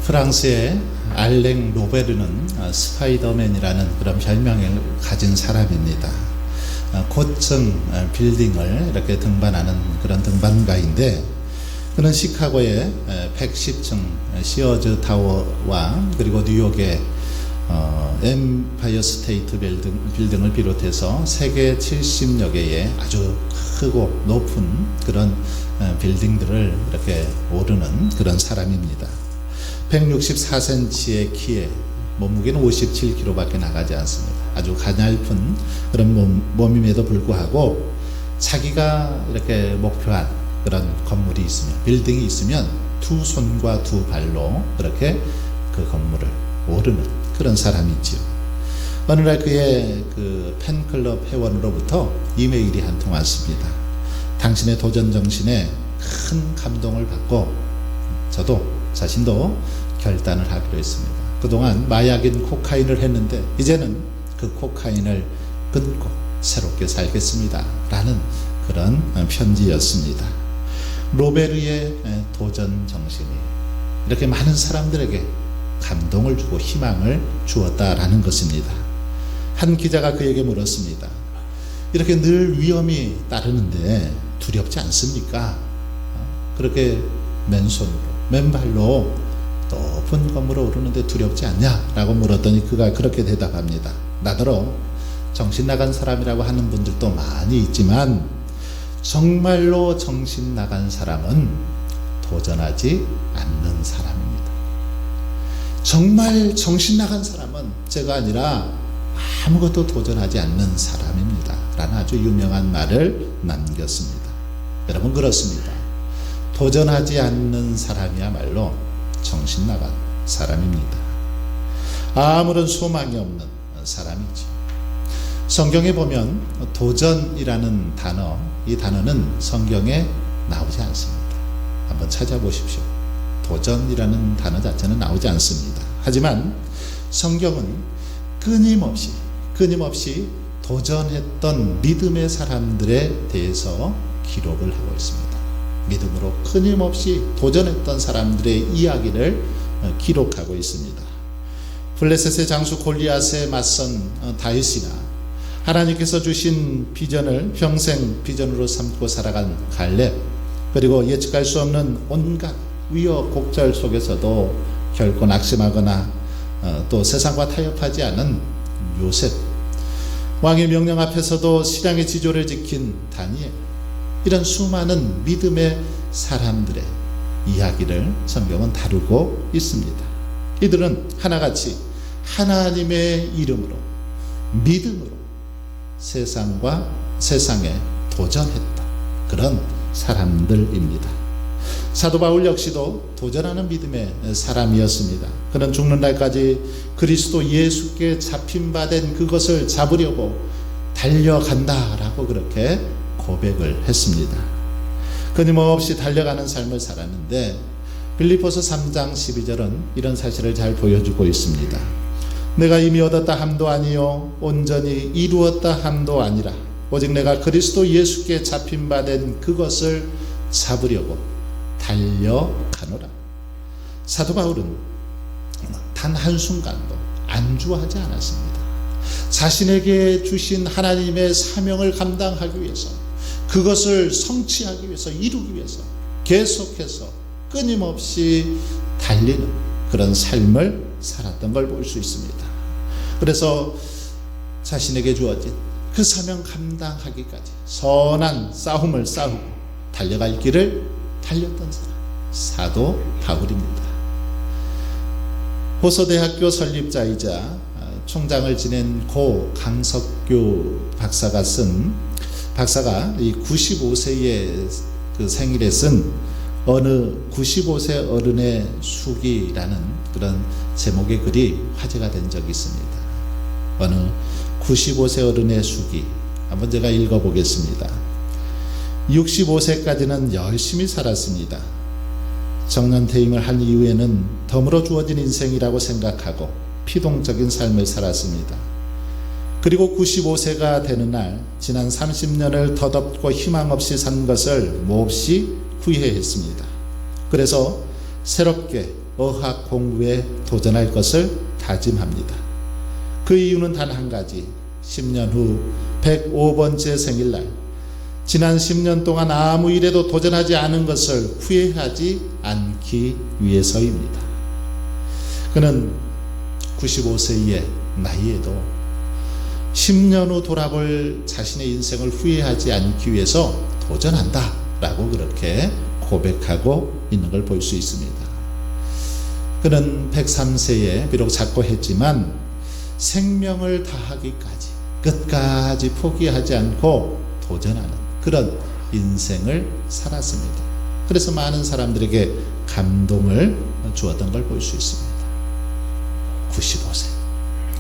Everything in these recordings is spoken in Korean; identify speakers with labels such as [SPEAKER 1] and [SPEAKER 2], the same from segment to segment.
[SPEAKER 1] 프랑스의 알랭 로베르는 스파이더맨이라는 그런 별명을 가진 사람입니다. 고층 빌딩을 이렇게 등반하는 그런 등반가인데, 그는 시카고의 110층 시어즈 타워와 그리고 뉴욕의 엠파이어 스테이트 빌딩을 비롯해서 세계 70여 개의 아주 크고 높은 그런 빌딩들을 이렇게 오르는 그런 사람입니다. 164cm의 키에 몸무게는 57kg밖에 나가지 않습니다. 아주 가냘픈 그런 몸임에도 불구하고 자기가 이렇게 목표한 그런 건물이 있으면, 빌딩이 있으면 두 손과 두 발로 그렇게 그 건물을 오르는 그런 사람이지요. 어느 날 그의 그 팬클럽 회원으로부터 이메일이 한 통 왔습니다. 당신의 도전 정신에 큰 감동을 받고 저도 자신도 결단을 하기로 했습니다. 그동안 마약인 코카인을 했는데 이제는 그 코카인을 끊고 새롭게 살겠습니다 라는 그런 편지였습니다. 로베르의 도전 정신이 이렇게 많은 사람들에게 감동을 주고 희망을 주었다라는 것입니다. 한 기자가 그에게 물었습니다. 이렇게 늘 위험이 따르는데 두렵지 않습니까? 그렇게 맨손으로 맨발로 높은 건물에 오르는데 두렵지 않냐? 라고 물었더니 그가 그렇게 대답합니다. 나더러 정신 나간 사람이라고 하는 분들도 많이 있지만 정말로 정신 나간 사람은 도전하지 않는 사람입니다. 정말 정신 나간 사람은 제가 아니라 아무것도 도전하지 않는 사람입니다 라는 아주 유명한 말을 남겼습니다. 여러분, 그렇습니다. 도전하지 않는 사람이야말로 정신 나간 사람입니다. 아무런 소망이 없는 사람이죠. 성경에 보면 도전이라는 단어, 이 단어는 성경에 나오지 않습니다. 한번 찾아보십시오. 도전이라는 단어 자체는 나오지 않습니다. 하지만 성경은 끊임없이 도전했던 믿음의 사람들에 대해서 기록을 하고 있습니다. 믿음으로 끊임없이 도전했던 사람들의 이야기를 기록하고 있습니다. 블레셋의 장수 골리앗에 맞선 다윗이나 하나님께서 주신 비전을 평생 비전으로 삼고 살아간 갈렙, 그리고 예측할 수 없는 온갖 위협곡절 속에서도 결코 낙심하거나 또 세상과 타협하지 않은 요셉, 왕의 명령 앞에서도 신앙의 지조를 지킨 다니엘, 이런 수많은 믿음의 사람들의 이야기를 성경은 다루고 있습니다. 이들은 하나같이 하나님의 이름으로, 믿음으로 세상에 도전했다, 그런 사람들입니다. 사도 바울 역시도 도전하는 믿음의 사람이었습니다. 그는 죽는 날까지 그리스도 예수께 잡힌 바 된 그것을 잡으려고 달려간다라고 그렇게 고백을 했습니다. 끊임없이 달려가는 삶을 살았는데 빌립보서 3장 12절은 이런 사실을 잘 보여주고 있습니다. 내가 이미 얻었다 함도 아니요 온전히 이루었다 함도 아니라 오직 내가 그리스도 예수께 잡힌 바 된 그것을 잡으려고 달려가노라. 사도 바울은 단 한순간도 안주하지 않았습니다. 자신에게 주신 하나님의 사명을 감당하기 위해서, 그것을 성취하기 위해서, 이루기 위해서 계속해서 끊임없이 달리는 그런 삶을 살았던 걸 볼 수 있습니다. 그래서 자신에게 주어진 그 사명 감당하기까지 선한 싸움을 싸우고 달려갈 길을 달렸던 사람, 사도 바울입니다. 호서대학교 설립자이자 총장을 지낸 고 강석규 박사가 이 95세의 그 생일에 쓴 어느 95세 어른의 수기라는 그런 제목의 글이 화제가 된 적이 있습니다. 어느 95세 어른의 수기, 한번 제가 읽어보겠습니다. 65세까지는 열심히 살았습니다. 정년퇴임을 한 이후에는 덤으로 주어진 인생이라고 생각하고 피동적인 삶을 살았습니다. 그리고 95세가 되는 날, 지난 30년을 덧없고 희망 없이 산 것을 몹시 후회했습니다. 그래서 새롭게 어학 공부에 도전할 것을 다짐합니다. 그 이유는 단 한 가지, 10년 후 105번째 생일날 지난 10년 동안 아무 일에도 도전하지 않은 것을 후회하지 않기 위해서입니다. 그는 95세의 나이에도 10년 후 돌아볼 자신의 인생을 후회하지 않기 위해서 도전한다 라고 그렇게 고백하고 있는 걸 볼 수 있습니다. 그는 103세에 비록 작고 했지만 생명을 다하기까지 끝까지 포기하지 않고 도전하는 그런 인생을 살았습니다. 그래서 많은 사람들에게 감동을 주었던 걸 볼 수 있습니다. 95세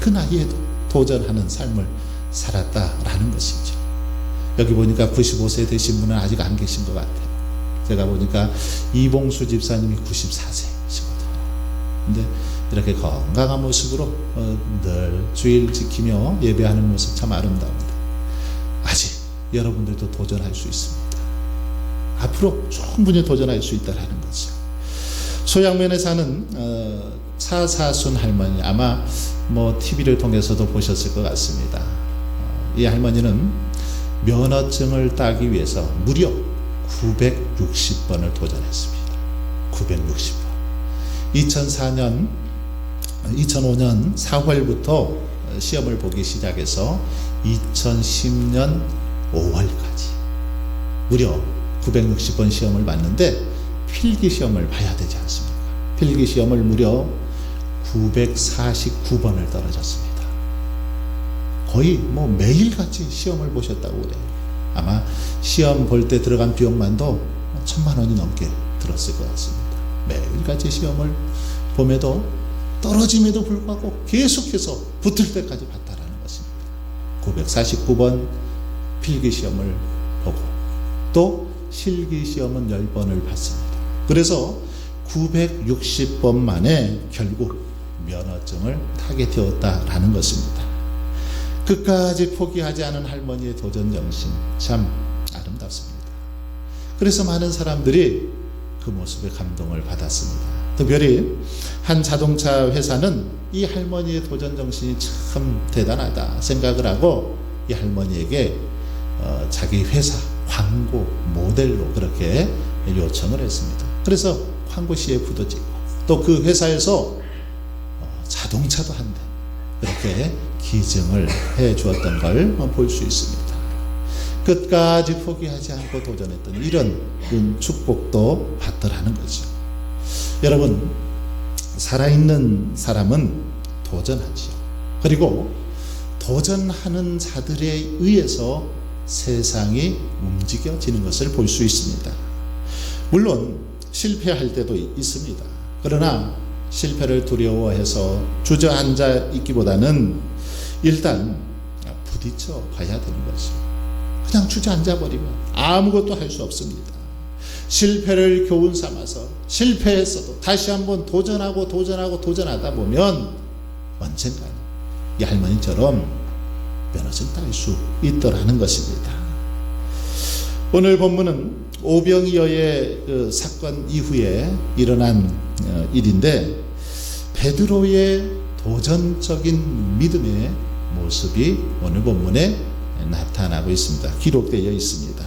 [SPEAKER 1] 그 나이에도 도전하는 삶을 살았다라는 것이죠. 여기 보니까 95세 되신 분은 아직 안 계신 것 같아요. 제가 보니까 이봉수 집사님이 94세시거든요. 근데 이렇게 건강한 모습으로 늘 주일 지키며 예배하는 모습 참 아름다운데 아직 여러분들도 도전할 수 있습니다. 앞으로 충분히 도전할 수 있다는 거죠. 소양면에 사는 차사순 할머니, 아마 TV를 통해서도 보셨을 것 같습니다. 이 할머니는 면허증을 따기 위해서 무려 960번을 도전했습니다. 960번. 2005년 4월부터 시험을 보기 시작해서 2010년 5월까지 무려 960번 시험을 봤는데 필기 시험을 봐야 되지 않습니까? 필기 시험을 무려 949번을 떨어졌습니다. 거의 매일같이 시험을 보셨다고 그래요. 아마 시험 볼 때 들어간 비용만도 1,000만 원이 넘게 들었을 것 같습니다. 매일같이 시험을 봄에도 떨어짐에도 불구하고 계속해서 붙을 때까지 봤다라는 것입니다. 949번 필기시험을 보고 또 실기시험은 10번을 봤습니다. 그래서 960번 만에 결국 면허증을 타게 되었다라는 것입니다. 끝까지 포기하지 않은 할머니의 도전정신 참 아름답습니다. 그래서 많은 사람들이 그 모습에 감동을 받았습니다. 특별히 한 자동차 회사는 이 할머니의 도전정신이 참 대단하다 생각을 하고 이 할머니에게 자기 회사 광고 모델로 그렇게 요청을 했습니다. 그래서 광고 CF도 찍고 또 그 회사에서 자동차도 한 대 그렇게 기증을 해 주었던 걸 볼 수 있습니다. 끝까지 포기하지 않고 도전했던 이런 축복도 받더라는 거죠. 여러분, 살아있는 사람은 도전하지요. 그리고 도전하는 자들에 의해서 세상이 움직여지는 것을 볼 수 있습니다. 물론 실패할 때도 있습니다. 그러나 실패를 두려워해서 주저앉아 있기보다는 일단 부딪혀 봐야 되는 거죠. 그냥 주저앉아 버리면 아무것도 할 수 없습니다. 실패를 교훈 삼아서 실패했어도 다시 한번 도전하다 보면 언젠가는 이 할머니처럼 면허증 딸 수 있더라는 것입니다. 오늘 본문은 오병이어의 그 사건 이후에 일어난 일인데 베드로의 도전적인 믿음의 모습이 오늘 본문에 나타나고 있습니다. 기록되어 있습니다.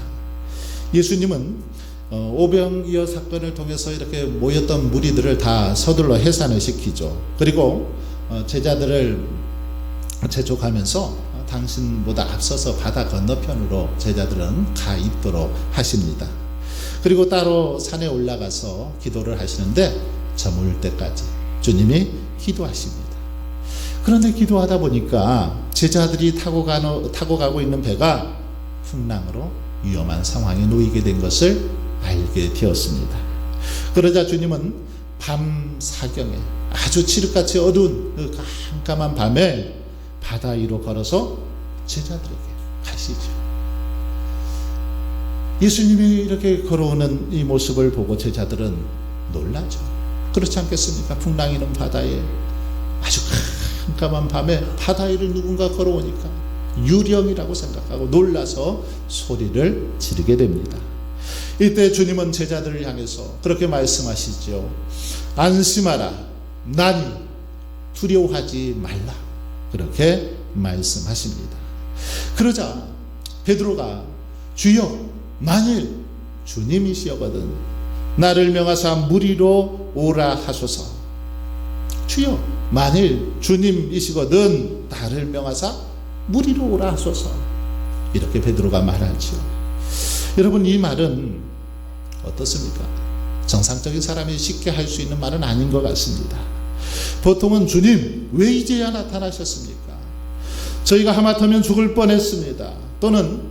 [SPEAKER 1] 예수님은 오병이어 사건을 통해서 이렇게 모였던 무리들을 다 서둘러 해산을 시키죠. 그리고 제자들을 재촉하면서 당신보다 앞서서 바다 건너편으로 제자들은 가 있도록 하십니다. 그리고 따로 산에 올라가서 기도를 하시는데 저물 때까지 주님이 기도하십니다. 그런데 기도하다 보니까 제자들이 타고 가고 있는 배가 풍랑으로 위험한 상황에 놓이게 된 것을 알게 되었습니다. 그러자 주님은 밤 사경에 아주 칠흑같이 어두운 그 깜깜한 밤에 바다 위로 걸어서 제자들에게 가시죠. 예수님이 이렇게 걸어오는 이 모습을 보고 제자들은 놀라죠. 그렇지 않겠습니까? 풍랑이는 바다에 아주 깜깜한 밤에 바다 위를 누군가 걸어오니까 유령이라고 생각하고 놀라서 소리를 지르게 됩니다. 이때 주님은 제자들을 향해서 그렇게 말씀하시죠. 안심하라. 나니 두려워하지 말라. 그렇게 말씀하십니다. 그러자 베드로가 주여 만일 주님이시여거든 나를 명하사 무리로 오라 하소서. 주여 만일 주님이시거든 나를 명하사 무리로 오라 하소서. 이렇게 베드로가 말하지요. 여러분, 이 말은 어떻습니까? 정상적인 사람이 쉽게 할 수 있는 말은 아닌 것 같습니다. 보통은 주님 왜 이제야 나타나셨습니까? 저희가 하마터면 죽을 뻔했습니다. 또는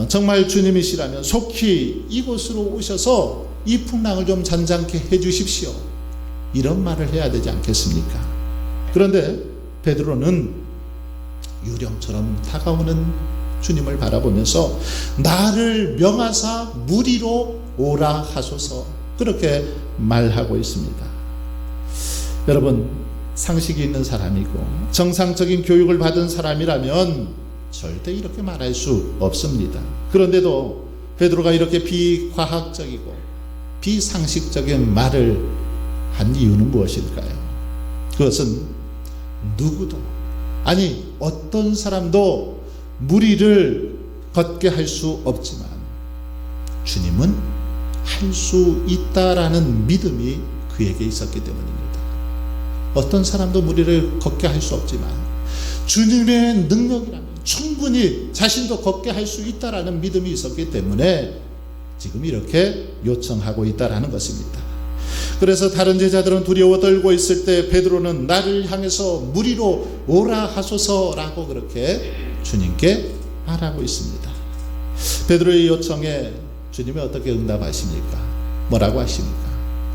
[SPEAKER 1] 정말 주님이시라면 속히 이곳으로 오셔서 이 풍랑을 좀 잔잔케 해주십시오. 이런 말을 해야 되지 않겠습니까? 그런데 베드로는 유령처럼 다가오는 주님을 바라보면서 나를 명하사 무리로 오라 하소서. 그렇게 말하고 있습니다. 여러분, 상식이 있는 사람이고 정상적인 교육을 받은 사람이라면 절대 이렇게 말할 수 없습니다. 그런데도 베드로가 이렇게 비과학적이고 비상식적인 말을 한 이유는 무엇일까요? 그것은 누구도, 아니 어떤 사람도 무리를 걷게 할 수 없지만 주님은 할 수 있다라는 믿음이 그에게 있었기 때문입니다. 어떤 사람도 무리를 걷게 할 수 없지만 주님의 능력이라면 충분히 자신도 걷게 할 수 있다라는 믿음이 있었기 때문에 지금 이렇게 요청하고 있다라는 것입니다. 그래서 다른 제자들은 두려워 떨고 있을 때 베드로는 나를 향해서 무리로 오라 하소서라고 그렇게 주님께 말하고 있습니다. 베드로의 요청에 주님이 어떻게 응답하십니까? 뭐라고 하십니까?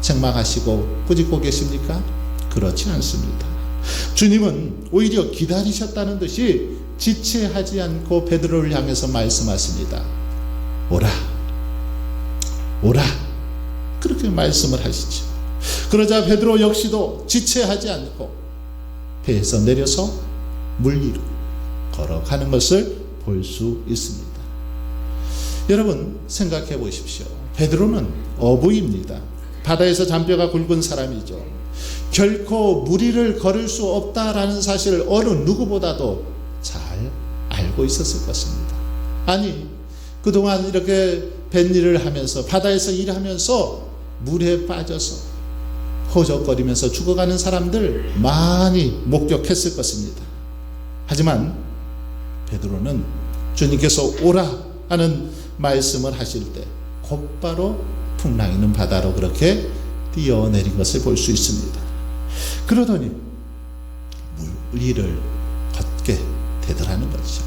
[SPEAKER 1] 책망하시고 꾸짖고 계십니까? 그렇지 않습니다. 주님은 오히려 기다리셨다는 듯이 지체하지 않고 베드로를 향해서 말씀하십니다. 오라, 오라. 그렇게 말씀을 하시죠. 그러자 베드로 역시도 지체하지 않고 배에서 내려서 물 위로 걸어가는 것을 볼 수 있습니다. 여러분, 생각해 보십시오. 베드로는 어부입니다. 바다에서 잔뼈가 굵은 사람이죠. 결코 무리를 걸을 수 없다라는 사실을 어느 누구보다도 잘 알고 있었을 것입니다. 아니, 그동안 이렇게 뱃일을 하면서 바다에서 일하면서 물에 빠져서 허적거리면서 죽어가는 사람들 많이 목격했을 것입니다. 하지만 베드로는 주님께서 오라 하는 말씀을 하실 때 곧바로 풍랑 있는 바다로 그렇게 뛰어내린 것을 볼 수 있습니다. 그러더니 물 위를 걷게 되더라는 것이죠.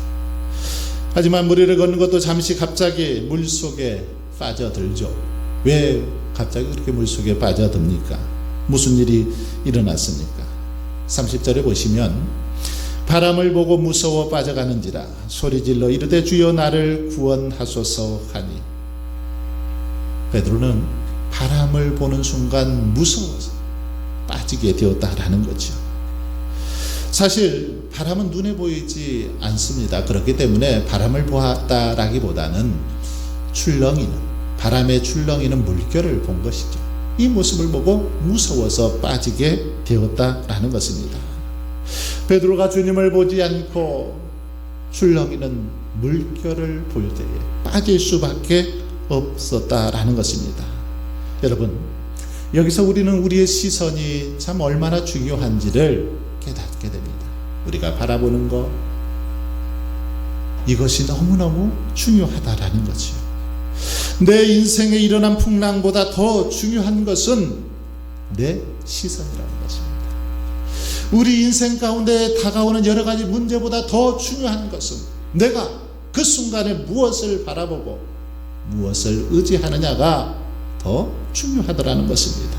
[SPEAKER 1] 하지만 물 위를 걷는 것도 잠시 갑자기 물속에 빠져들죠. 왜 갑자기 그렇게 물속에 빠져듭니까? 무슨 일이 일어났습니까? 30절에 보시면 바람을 보고 무서워 빠져가는지라 소리질러 이르되 주여 나를 구원하소서 하니. 베드로는 바람을 보는 순간 무서워서 빠지게 되었다라는 거죠. 사실 바람은 눈에 보이지 않습니다. 그렇기 때문에 바람을 보았다라기보다는 바람에 출렁이는 물결을 본 것이죠. 이 모습을 보고 무서워서 빠지게 되었다라는 것입니다. 베드로가 주님을 보지 않고 출렁이는 물결을 볼 때에 빠질 수밖에 없었다라는 것입니다. 여러분, 여기서 우리는 우리의 시선이 참 얼마나 중요한지를 깨닫게 됩니다. 우리가 바라보는 것, 이것이 너무너무 중요하다라는 거죠. 내 인생에 일어난 풍랑보다 더 중요한 것은 내 시선이라는 것입니다. 우리 인생 가운데 다가오는 여러 가지 문제보다 더 중요한 것은 내가 그 순간에 무엇을 바라보고 무엇을 의지하느냐가 더 중요하더라는 것입니다.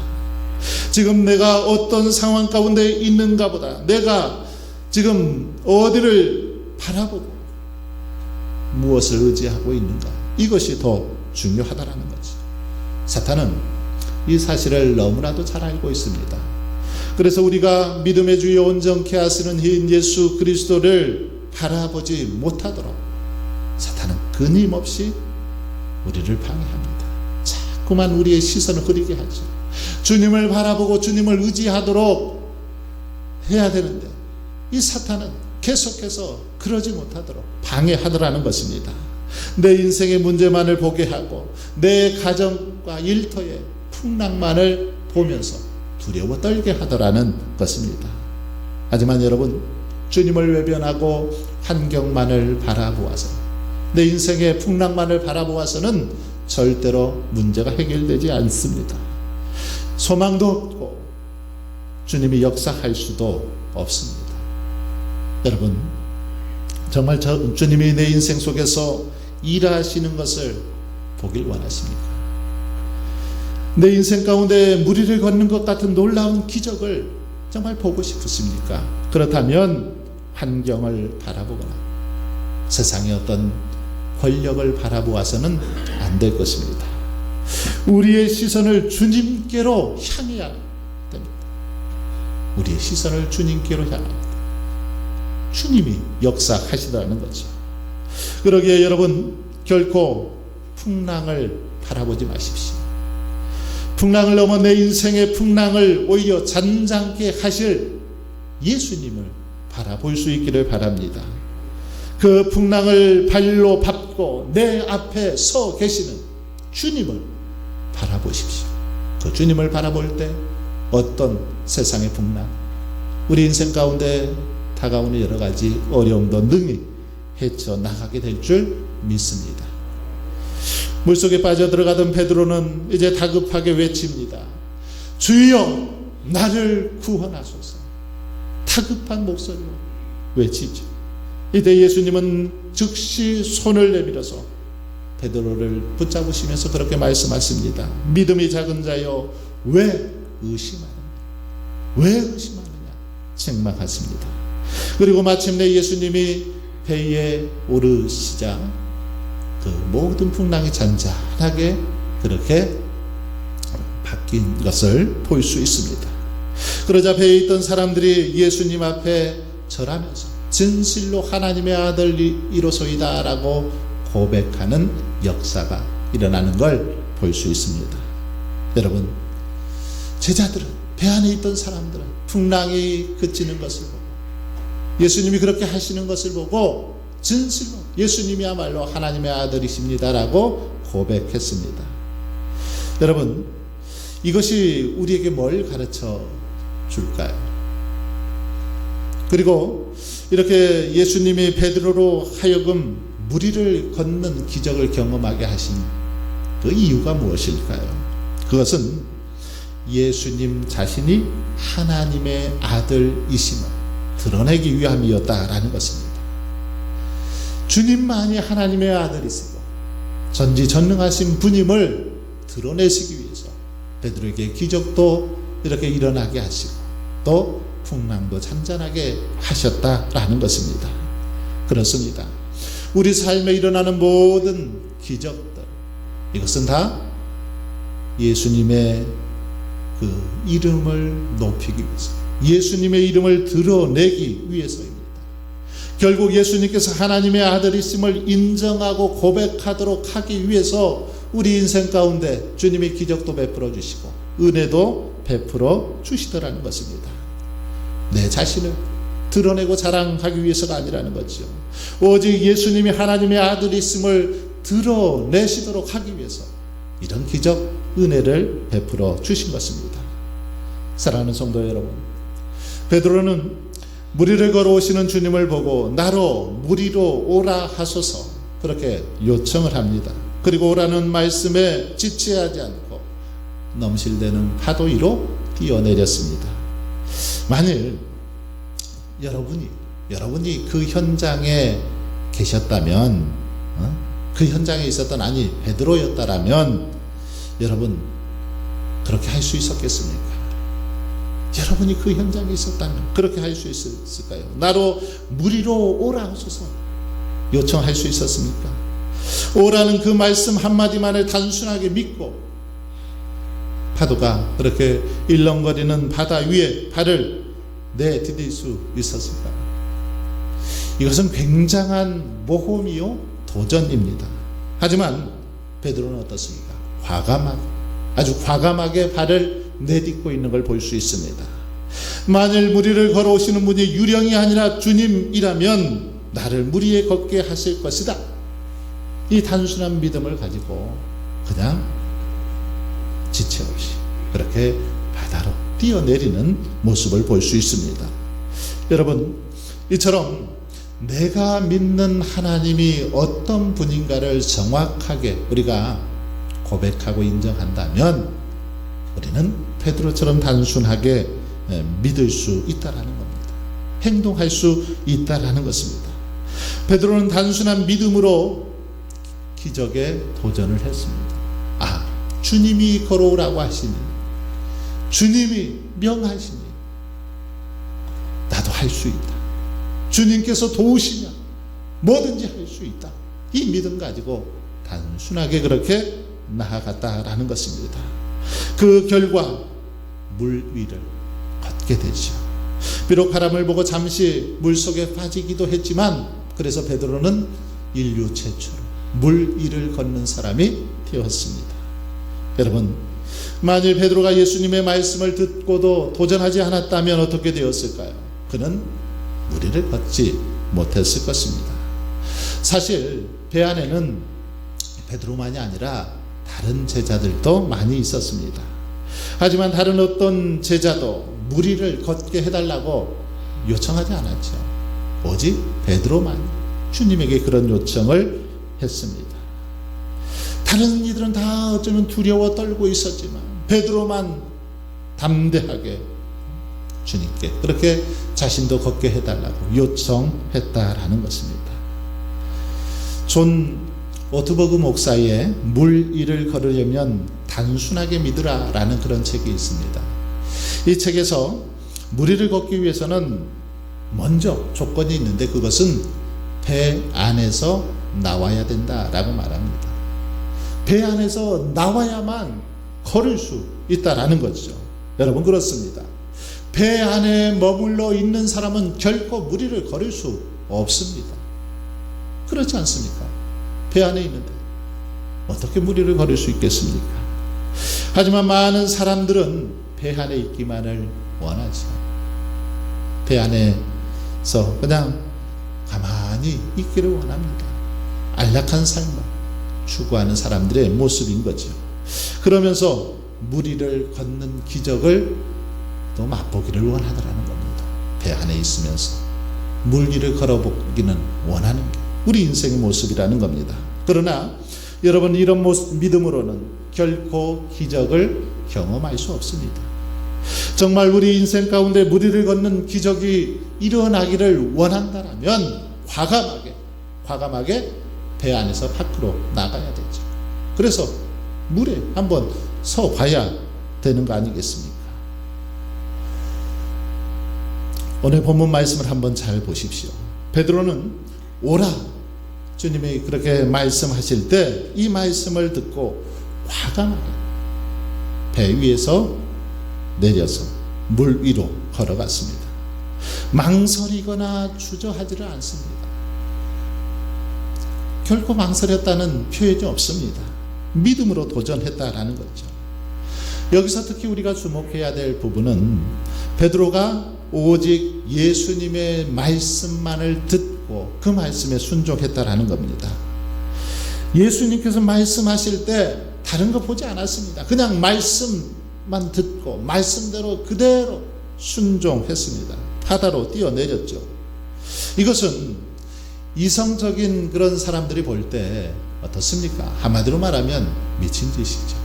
[SPEAKER 1] 지금 내가 어떤 상황 가운데 있는가 보다 내가 지금 어디를 바라보고 무엇을 의지하고 있는가, 이것이 더 중요하다라는 거죠. 사탄은 이 사실을 너무나도 잘 알고 있습니다. 그래서 우리가 믿음의 주여 온전케 하시는 인 예수 그리스도를 바라보지 못하도록 사탄은 끊임없이 우리를 방해합니다. 자꾸만 우리의 시선을 흐리게 하죠. 주님을 바라보고 주님을 의지하도록 해야 되는데 이 사탄은 계속해서 그러지 못하도록 방해하더라는 것입니다. 내 인생의 문제만을 보게 하고 내 가정과 일터의 풍랑만을 보면서 두려워 떨게 하더라는 것입니다. 하지만 여러분, 주님을 외면하고 환경만을 바라보아서 내 인생의 풍랑만을 바라보아서는 절대로 문제가 해결되지 않습니다. 소망도 없고 주님이 역사할 수도 없습니다. 여러분, 정말 주님이 내 인생 속에서 일하시는 것을 보길 원하십니까? 내 인생 가운데 무리를 걷는 것 같은 놀라운 기적을 정말 보고 싶으십니까? 그렇다면 환경을 바라보거나 세상의 어떤 권력을 바라보아서는 안 될 것입니다. 우리의 시선을 주님께로 향해야 됩니다. 우리의 시선을 주님께로 향합니다. 주님이 역사하시다는 거죠. 그러기에 여러분, 결코 풍랑을 바라보지 마십시오. 풍랑을 넘어 내 인생의 풍랑을 오히려 잔잔케 하실 예수님을 바라볼 수 있기를 바랍니다. 그 풍랑을 발로 밟고 내 앞에 서 계시는 주님을 바라보십시오. 그 주님을 바라볼 때 어떤 세상의 풍랑, 우리 인생 가운데 다가오는 여러 가지 어려움도 능히 헤쳐나가게 될 줄 믿습니다. 물속에 빠져들어가던 베드로는 이제 다급하게 외칩니다. 주여, 나를 구원하소서. 다급한 목소리로 외치죠. 이때 예수님은 즉시 손을 내밀어서 베드로를 붙잡으시면서 그렇게 말씀하십니다. 믿음이 작은 자여, 왜 의심하느냐? 왜 의심하느냐? 책망하십니다. 그리고 마침내 예수님이 배에 오르시자 그 모든 풍랑이 잔잔하게 그렇게 바뀐 것을 볼 수 있습니다. 그러자 배에 있던 사람들이 예수님 앞에 절하면서 진실로 하나님의 아들이로소이다 라고 고백하는 역사가 일어나는 걸 볼 수 있습니다. 여러분, 제자들은, 배 안에 있던 사람들은 풍랑이 그치는 것을 보고 예수님이 그렇게 하시는 것을 보고 진실로 예수님이야말로 하나님의 아들이십니다라고 고백했습니다. 여러분, 이것이 우리에게 뭘 가르쳐 줄까요? 그리고 이렇게 예수님이 베드로로 하여금 무리를 걷는 기적을 경험하게 하신 그 이유가 무엇일까요? 그것은 예수님 자신이 하나님의 아들이심을 드러내기 위함이었다라는 것입니다. 주님만이 하나님의 아들이시고 전지전능하신 분임을 드러내시기 위해서 베드로에게 기적도 이렇게 일어나게 하시고 또 풍랑도 잔잔하게 하셨다라는 것입니다. 그렇습니다. 우리 삶에 일어나는 모든 기적들, 이것은 다 예수님의 그 이름을 높이기 위해서, 예수님의 이름을 드러내기 위해서입니다. 결국 예수님께서 하나님의 아들이심을 인정하고 고백하도록 하기 위해서 우리 인생 가운데 주님이 기적도 베풀어 주시고 은혜도 베풀어 주시더라는 것입니다. 내 자신을 드러내고 자랑하기 위해서가 아니라는 거죠. 오직 예수님이 하나님의 아들이심을 드러내시도록 하기 위해서 이런 기적, 은혜를 베풀어 주신 것입니다. 사랑하는 성도 여러분, 베드로는 무리를 걸어오시는 주님을 보고 나로 무리로 오라 하소서 그렇게 요청을 합니다. 그리고 오라는 말씀에 지체하지 않고 넘실대는 파도 위로 뛰어내렸습니다. 만일 여러분이 그 현장에 계셨다면, 그 현장에 있었던 베드로였다라면 여러분 그렇게 할 수 있었겠습니까? 여러분이 그 현장에 있었다면 그렇게 할 수 있을까요? 나로 무리로 오라 하소서 요청할 수 있었습니까? 오라는 그 말씀 한마디만을 단순하게 믿고 파도가 그렇게 일렁거리는 바다 위에 발을 내디딜 수 있었을까요? 이것은 굉장한 모험이요 도전입니다. 하지만 베드로는 어떻습니까? 과감하게 아주 과감하게 발을 내딛고 있는 걸 볼 수 있습니다. 만일 무리를 걸어오시는 분이 유령이 아니라 주님이라면 나를 물 위에 걷게 하실 것이다. 이 단순한 믿음을 가지고 그냥 지체 없이 그렇게 바다로 뛰어내리는 모습을 볼 수 있습니다. 여러분, 이처럼 내가 믿는 하나님이 어떤 분인가를 정확하게 우리가 고백하고 인정한다면 우리는 베드로처럼 단순하게 믿을 수 있다라는 겁니다. 행동할 수 있다라는 것입니다. 베드로는 단순한 믿음으로 기적에 도전을 했습니다. 아, 주님이 걸어오라고 하시니, 주님이 명하시니 나도 할 수 있다. 주님께서 도우시면 뭐든지 할 수 있다. 이 믿음 가지고 단순하게 그렇게 나아갔다라는 것입니다. 그 결과 물 위를 걷게 되죠. 비록 바람을 보고 잠시 물속에 빠지기도 했지만 그래서 베드로는 인류 최초로 물 위를 걷는 사람이 되었습니다. 여러분, 만일 베드로가 예수님의 말씀을 듣고도 도전하지 않았다면 어떻게 되었을까요? 그는 물 위를 걷지 못했을 것입니다. 사실 배 안에는 베드로만이 아니라 다른 제자들도 많이 있었습니다. 하지만 다른 어떤 제자도 물 위를 걷게 해달라고 요청하지 않았죠. 오직 베드로만 주님에게 그런 요청을 했습니다. 다른 이들은 다 어쩌면 두려워 떨고 있었지만 베드로만 담대하게 주님께 그렇게 자신도 걷게 해달라고 요청했다라는 것입니다. 존 오트버그 목사의 물 위를 걸으려면 단순하게 믿으라 라는 그런 책이 있습니다. 이 책에서 물 위를 걷기 위해서는 먼저 조건이 있는데 그것은 배 안에서 나와야 된다라고 말합니다. 배 안에서 나와야만 걸을 수 있다라는 거죠. 여러분, 그렇습니다. 배 안에 머물러 있는 사람은 결코 물 위를 걸을 수 없습니다. 그렇지 않습니까? 배 안에 있는데 어떻게 물 위를 걸을 수 있겠습니까? 하지만 많은 사람들은 배 안에 있기만을 원하죠. 배 안에서 그냥 가만히 있기를 원합니다. 안락한 삶을 추구하는 사람들의 모습인 거죠. 그러면서 물 위를 걷는 기적을 또 맛보기를 원하더라는 겁니다. 배 안에 있으면서 물 위를 걸어보기는 원하는 게 우리 인생의 모습이라는 겁니다. 그러나 여러분, 이런 믿음으로는 결코 기적을 경험할 수 없습니다. 정말 우리 인생 가운데 물 위를 걷는 기적이 일어나기를 원한다면 과감하게 배 안에서 밖으로 나가야 되죠. 그래서 물에 한번 서 봐야 되는 거 아니겠습니까? 오늘 본문 말씀을 한번 잘 보십시오. 베드로는 오라, 주님이 그렇게 말씀하실 때 이 말씀을 듣고 과감하게 배 위에서 내려서 물 위로 걸어갔습니다. 망설이거나 주저하지를 않습니다. 결코 망설였다는 표현이 없습니다. 믿음으로 도전했다라는 거죠. 여기서 특히 우리가 주목해야 될 부분은 베드로가 오직 예수님의 말씀만을 듣고 그 말씀에 순종했다라는 겁니다. 예수님께서 말씀하실 때 다른 거 보지 않았습니다. 그냥 말씀만 듣고 말씀대로 그대로 순종했습니다. 바다로 뛰어내렸죠. 이것은 이성적인 그런 사람들이 볼 때 어떻습니까? 한마디로 말하면 미친 짓이죠.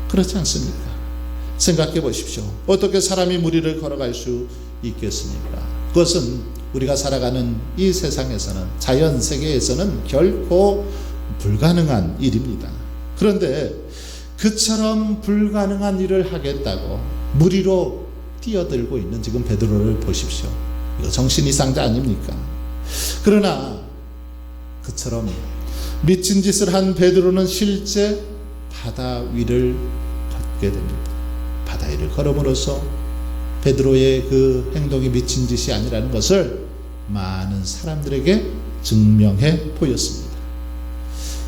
[SPEAKER 1] 그렇지 않습니까? 생각해 보십시오. 어떻게 사람이 물 위를 걸어갈 수 있겠습니까? 그것은 우리가 살아가는 이 세상에서는, 자연 세계에서는 결코 불가능한 일입니다. 그런데 그처럼 불가능한 일을 하겠다고 물 위로 뛰어들고 있는 지금 베드로를 보십시오. 이거 정신이상자 아닙니까? 그러나 그처럼 미친 짓을 한 베드로는 실제 바다 위를 걷게 됩니다. 바다 위를 걸음으로써 베드로의 그 행동이 미친 짓이 아니라는 것을 많은 사람들에게 증명해 보였습니다.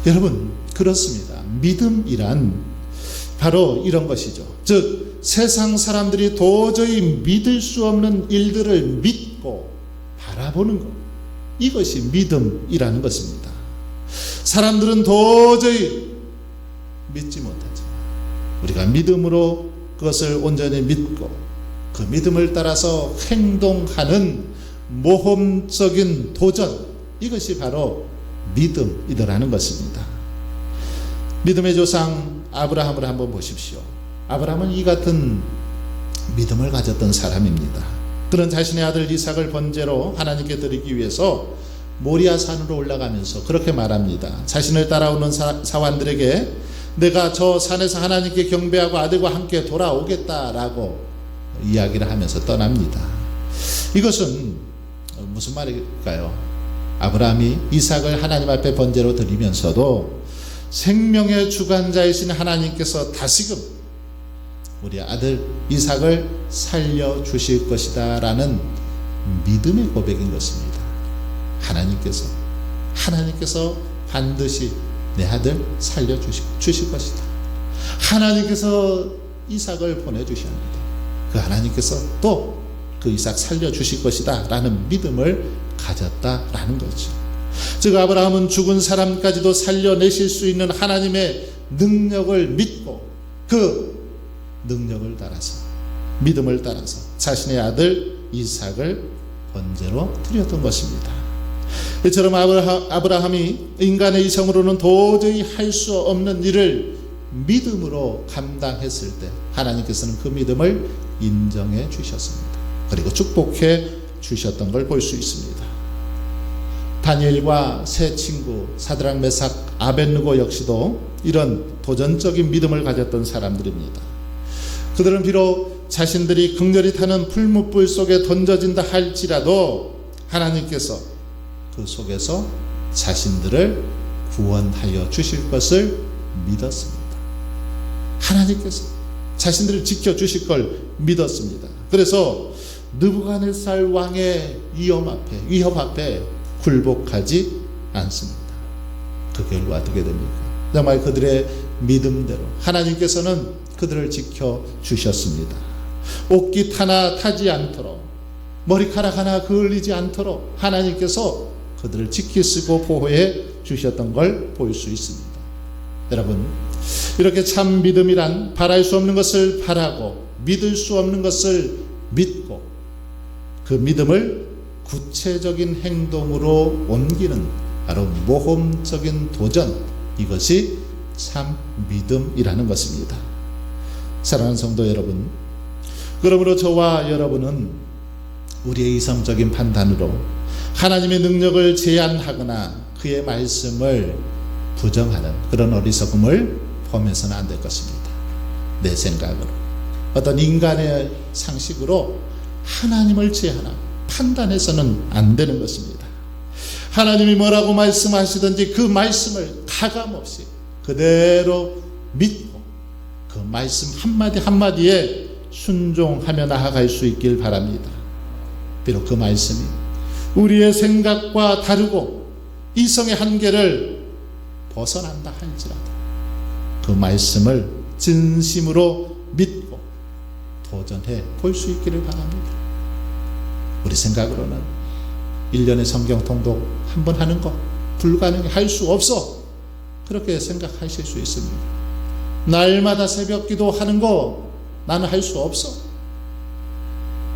[SPEAKER 1] 여러분, 그렇습니다. 믿음이란 바로 이런 것이죠. 즉 세상 사람들이 도저히 믿을 수 없는 일들을 믿고 바라보는 것, 이것이 믿음이라는 것입니다. 사람들은 도저히 믿지 못하지만 우리가 믿음으로 그것을 온전히 믿고 그 믿음을 따라서 행동하는 모험적인 도전, 이것이 바로 믿음이더라는 것입니다. 믿음의 조상 아브라함을 한번 보십시오. 아브라함은 이 같은 믿음을 가졌던 사람입니다. 그는 자신의 아들 이삭을 번제로 하나님께 드리기 위해서 모리아 산으로 올라가면서 그렇게 말합니다. 자신을 따라오는 사환들에게 내가 저 산에서 하나님께 경배하고 아들과 함께 돌아오겠다라고 이야기를 하면서 떠납니다. 이것은 무슨 말일까요? 아브라함이 이삭을 하나님 앞에 번제로 드리면서도 생명의 주관자이신 하나님께서 다시금 우리 아들 이삭을 살려주실 것이다 라는 믿음의 고백인 것입니다. 하나님께서 반드시 내 아들 살려주실 것이다. 하나님께서 이삭을 보내주셔야 합니다. 그 하나님께서 또 그 이삭 살려주실 것이다 라는 믿음을 가졌다라는 거죠. 즉 아브라함은 죽은 사람까지도 살려내실 수 있는 하나님의 능력을 믿고 그 능력을 따라서 믿음을 따라서 자신의 아들 이삭을 번제로 드렸던 것입니다. 이처럼 아브라함이 인간의 이성으로는 도저히 할 수 없는 일을 믿음으로 감당했을 때 하나님께서는 그 믿음을 인정해 주셨습니다. 그리고 축복해 주셨던 걸 볼 수 있습니다. 다니엘과 세 친구 사드락 메삭 아벳느고 역시도 이런 도전적인 믿음을 가졌던 사람들입니다. 그들은 비록 자신들이 극렬히 타는 풀무불 속에 던져진다 할지라도 하나님께서 그 속에서 자신들을 구원하여 주실 것을 믿었습니다. 하나님께서 자신들을 지켜주실 걸 믿었습니다. 그래서 느부갓네살 왕의 위협 앞에 굴복하지 않습니다. 그 결과 어떻게 됩니까? 정말 그들의 믿음대로 하나님께서는 그들을 지켜주셨습니다. 옷깃 하나 타지 않도록, 머리카락 하나 그을리지 않도록 하나님께서 그들을 지키시고 보호해 주셨던 걸 볼 수 있습니다. 여러분, 이렇게 참 믿음이란 바랄 수 없는 것을 바라고 믿을 수 없는 것을 믿고 그 믿음을 구체적인 행동으로 옮기는 바로 모험적인 도전, 이것이 참 믿음이라는 것입니다. 사랑하는 성도 여러분, 그러므로 저와 여러분은 우리의 이성적인 판단으로 하나님의 능력을 제한하거나 그의 말씀을 부정하는 그런 어리석음을 범해서는 안 될 것입니다. 내 생각으로, 어떤 인간의 상식으로 하나님을 제한하고 판단해서는 안 되는 것입니다. 하나님이 뭐라고 말씀하시든지 그 말씀을 가감없이 그대로 믿고 그 말씀 한마디 한마디에 순종하며 나아갈 수 있길 바랍니다. 비록 그 말씀이 우리의 생각과 다르고 이성의 한계를 벗어난다 할지라도 그 말씀을 진심으로 믿고 도전해 볼 수 있기를 바랍니다. 우리 생각으로는 1년에 성경 통독 한 번 하는 거 불가능해, 할 수 없어, 그렇게 생각하실 수 있습니다. 날마다 새벽 기도 하는 거 나는 할 수 없어,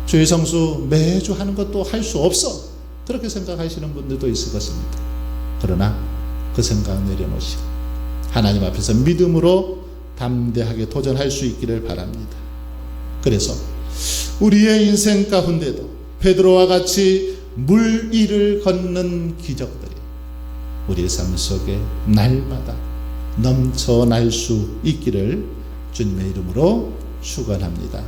[SPEAKER 1] 주일 성수 매주 하는 것도 할 수 없어, 그렇게 생각하시는 분들도 있을 것입니다. 그러나 그 생각 내려놓으시고 하나님 앞에서 믿음으로 담대하게 도전할 수 있기를 바랍니다. 그래서 우리의 인생 가운데도 베드로와 같이 물 위를 걷는 기적들이 우리의 삶 속에 날마다 넘쳐날 수 있기를 주님의 이름으로 축원합니다.